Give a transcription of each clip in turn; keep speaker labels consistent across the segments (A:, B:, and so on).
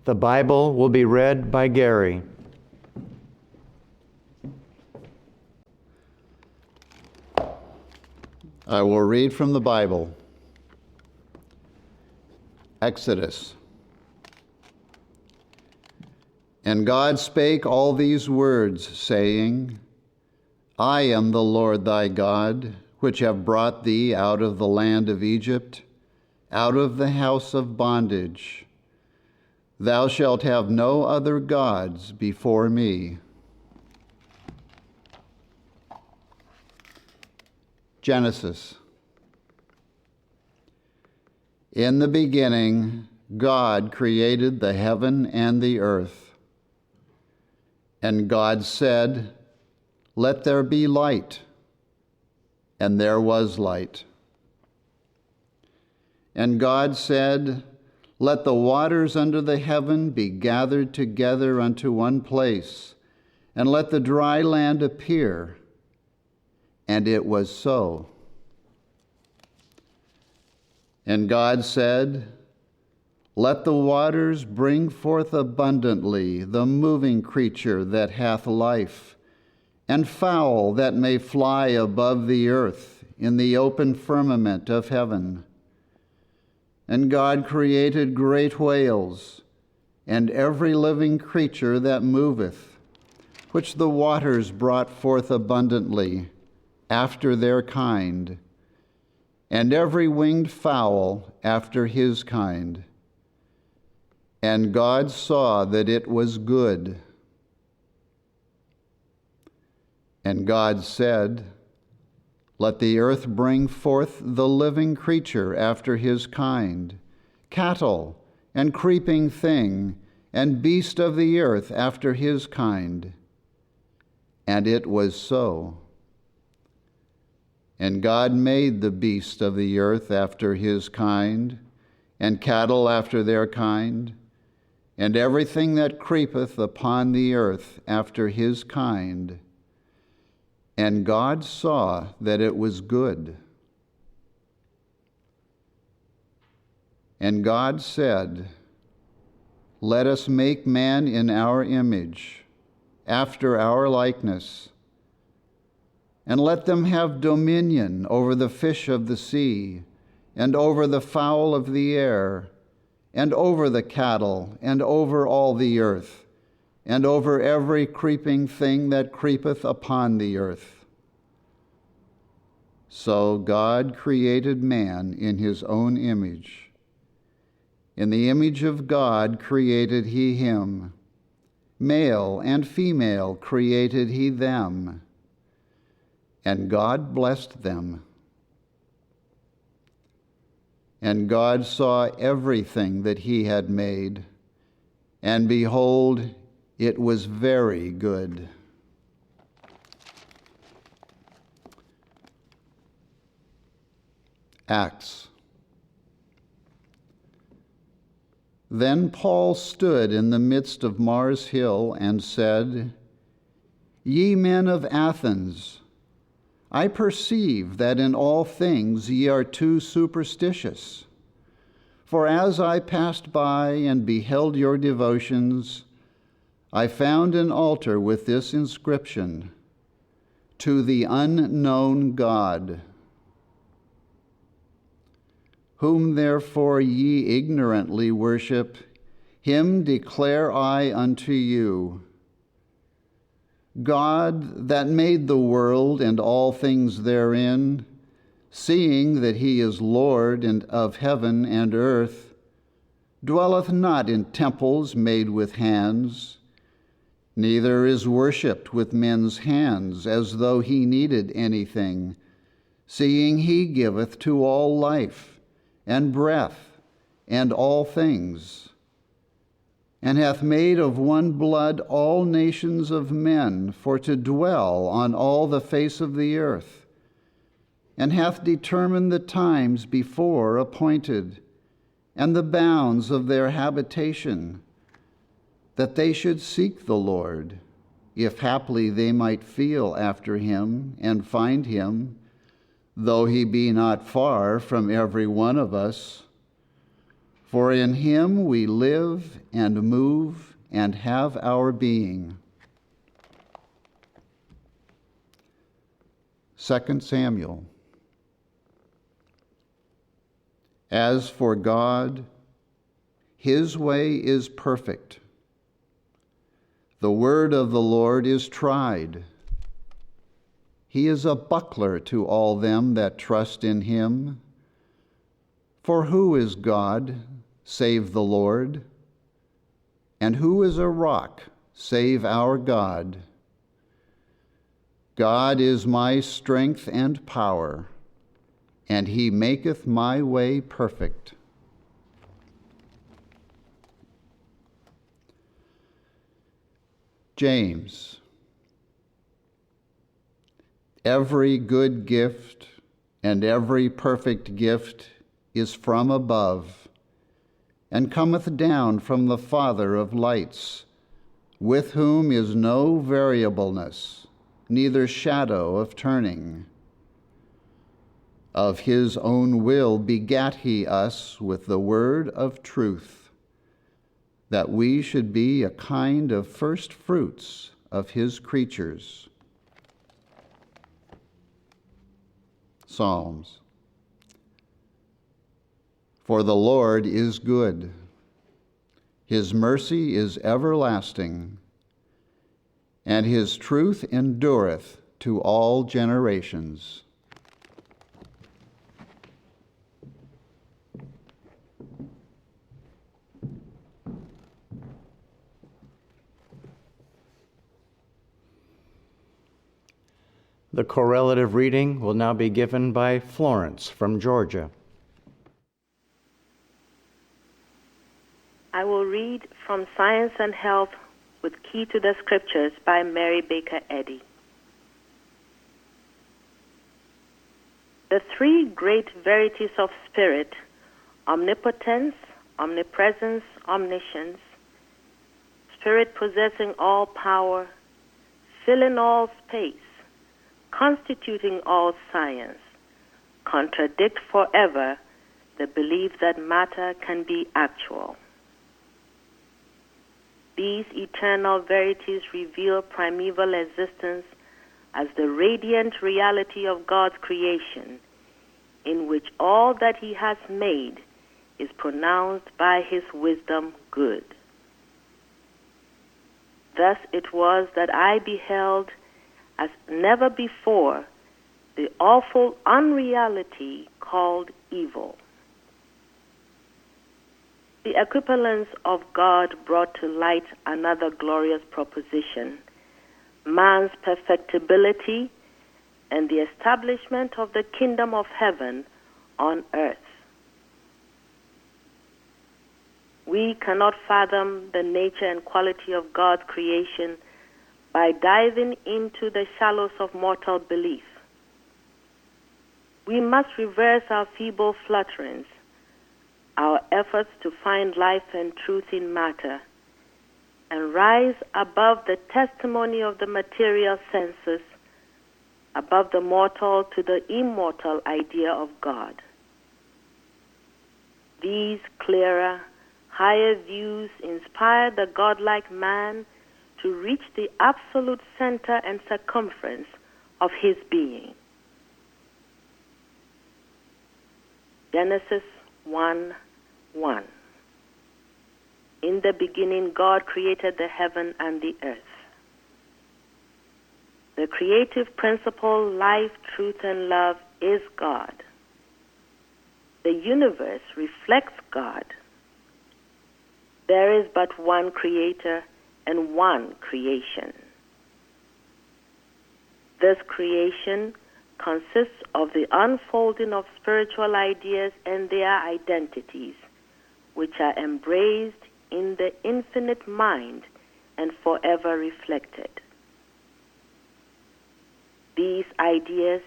A: The Bible will be read by Gary.
B: I will read from the Bible. Exodus. And God spake all these words, saying, I am the Lord thy God, which have brought thee out of the land of Egypt, out of the house of bondage. Thou shalt have no other gods before me. Genesis. In the beginning, God created the heaven and the earth. And God said, Let there be light. And there was light. And God said, Let the waters under the heaven be gathered together unto one place, and let the dry land appear. And it was so. And God said, Let the waters bring forth abundantly the moving creature that hath life, and fowl that may fly above the earth in the open firmament of heaven. And God created great whales, and every living creature that moveth, which the waters brought forth abundantly, after their kind, and every winged fowl after his kind. And God saw that it was good. And God said, Let the earth bring forth the living creature after his kind, cattle, and creeping thing, and beast of the earth after his kind. And it was so. And God made the beast of the earth after his kind, and cattle after their kind, and everything that creepeth upon the earth after his kind. And God saw that it was good. And God said, Let us make man in our image, after our likeness, and let them have dominion over the fish of the sea, and over the fowl of the air, and over the cattle, and over all the earth, and over every creeping thing that creepeth upon the earth. So God created man in his own image. In the image of God created he him. Male and female created he them. And God blessed them. And God saw everything that he had made, and behold, it was very good. Acts. Then Paul stood in the midst of Mars Hill and said, Ye men of Athens, I perceive that in all things ye are too superstitious. For as I passed by and beheld your devotions, I found an altar with this inscription, To the unknown God. Whom therefore ye ignorantly worship, him declare I unto you. God that made the world and all things therein, seeing that he is Lord and of heaven and earth, dwelleth not in temples made with hands, neither is worshipped with men's hands as though he needed anything, seeing he giveth to all life and breath and all things, and hath made of one blood all nations of men for to dwell on all the face of the earth, and hath determined the times before appointed, and the bounds of their habitation, that they should seek the Lord, if haply they might feel after him and find him, though he be not far from every one of us. For in him we live and move and have our being. 2 Samuel. As for God, his way is perfect. The word of the Lord is tried. He is a buckler to all them that trust in him. For who is God, save the Lord? And who is a rock, save our God? God is my strength and power, and he maketh my way perfect. James. Every good gift and every perfect gift is from above, and cometh down from the Father of lights, with whom is no variableness, neither shadow of turning. Of his own will begat he us with the word of truth, that we should be a kind of first fruits of his creatures. Psalms. For the Lord is good. His mercy is everlasting, and his truth endureth to all generations.
A: The correlative reading will now be given by Florence from Georgia.
C: I will read from Science and Health with Key to the Scriptures by Mary Baker Eddy. The three great verities of spirit, omnipotence, omnipresence, omniscience, spirit possessing all power, filling all space, constituting all science, contradict forever the belief that matter can be actual. These eternal verities reveal primeval existence as the radiant reality of God's creation, in which all that he has made is pronounced by his wisdom good. Thus it was that I beheld as never before the awful unreality called evil. The equivalence of God brought to light another glorious proposition, man's perfectibility and the establishment of the kingdom of heaven on earth. We cannot fathom the nature and quality of God's creation by diving into the shallows of mortal belief. We must reverse our feeble flutterings, our efforts to find life and truth in matter, and rise above the testimony of the material senses, above the mortal to the immortal idea of God. These clearer, higher views inspire the godlike man to reach the absolute center and circumference of his being. Genesis 1:1. In the beginning, God created the heaven and the earth. The creative principle, life, truth, and love is God. The universe reflects God. There is but one creator and one creation. This creation consists of the unfolding of spiritual ideas and their identities, which are embraced in the infinite mind and forever reflected. These ideas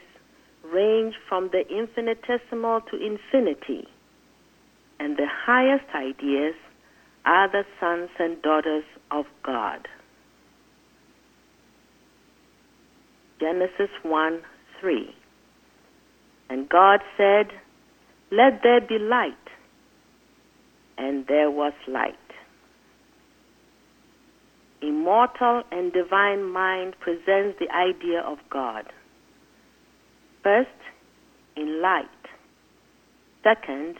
C: range from the infinitesimal to infinity, and the highest ideas are the sons and daughters of God. Genesis 1:3. And God said, "Let there be light." and there was light. Immortal and divine mind presents the idea of God. First, in light. Second,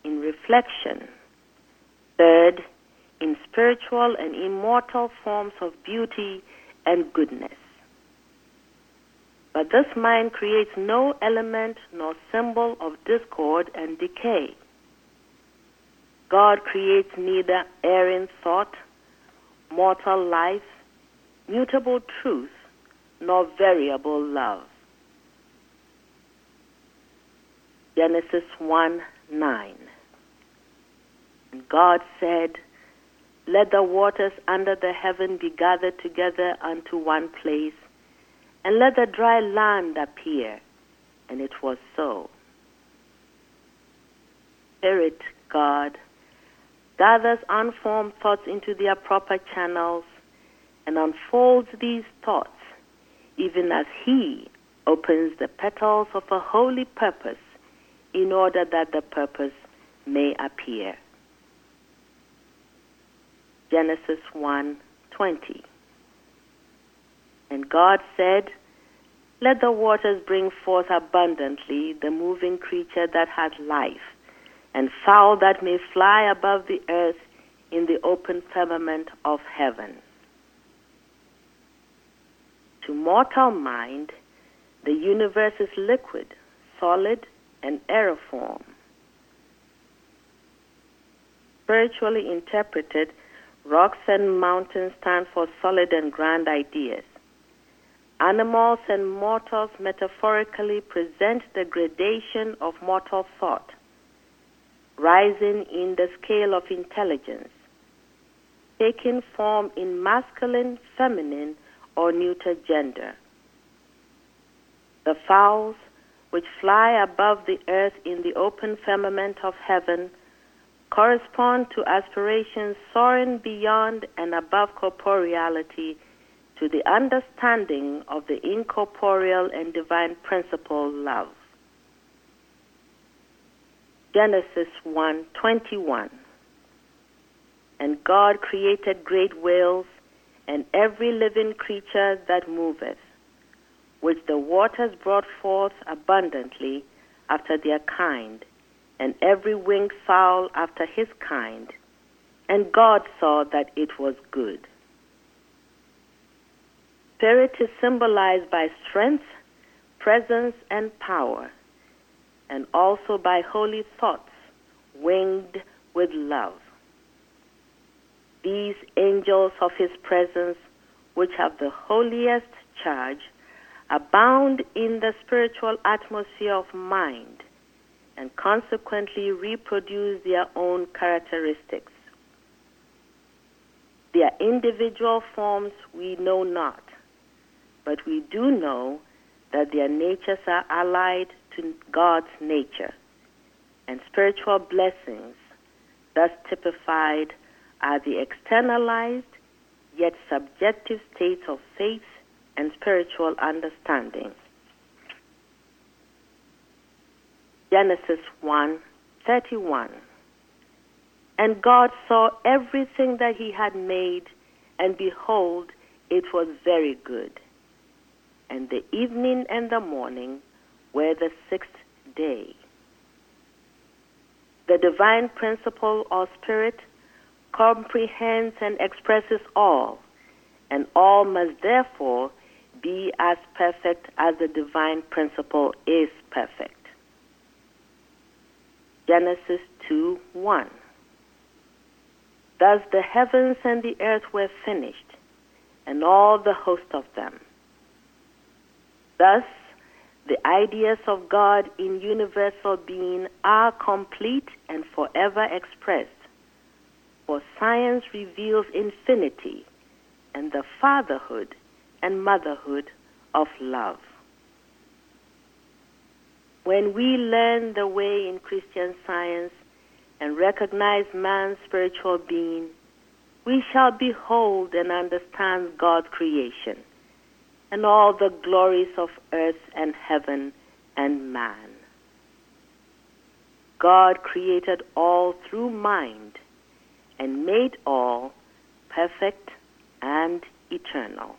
C: in reflection. Third, in spiritual and immortal forms of beauty and goodness. But this mind creates no element nor symbol of discord and decay. God creates neither erring thought, mortal life, mutable truth, nor variable love. Genesis 1:9. And God said, "Let the waters under the heaven be gathered together unto one place, and let the dry land appear." And it was so. Spirit, God, gathers unformed thoughts into their proper channels and unfolds these thoughts, even as He opens the petals of a holy purpose in order that the purpose may appear. Genesis 1:20. And God said, "Let the waters bring forth abundantly the moving creature that has life, and fowl that may fly above the earth in the open firmament of heaven." To mortal mind, the universe is liquid, solid, and aeriform. Spiritually interpreted, rocks and mountains stand for solid and grand ideas. Animals and mortals metaphorically present the gradation of mortal thought, rising in the scale of intelligence, taking form in masculine, feminine, or neuter gender. The fowls, which fly above the earth in the open firmament of heaven, correspond to aspirations soaring beyond and above corporeality to the understanding of the incorporeal and divine principle love. Genesis 1:21. And God created great whales and every living creature that moveth, which the waters brought forth abundantly after their kind, and every winged fowl after his kind. And God saw that it was good. Spirit is symbolized by strength, presence, and power, and also by holy thoughts, winged with love. These angels of his presence, which have the holiest charge, abound in the spiritual atmosphere of mind, and consequently reproduce their own characteristics. Their individual forms we know not, but we do know that their natures are allied to God's nature, and spiritual blessings, thus typified, are the externalized yet subjective states of faith and spiritual understanding. Genesis 1:31. And God saw everything that he had made, and behold, it was very good. And the evening and the morning were the sixth day. The divine principle or spirit comprehends and expresses all, and all must therefore be as perfect as the divine principle is perfect. Genesis 2:1. Thus the heavens and the earth were finished, and all the host of them. Thus, the ideas of God in universal being are complete and forever expressed, for science reveals infinity and the fatherhood and motherhood of love. When we learn the way in Christian Science and recognize man's spiritual being, we shall behold and understand God's creation and all the glories of earth and heaven and man. God created all through mind and made all perfect and eternal.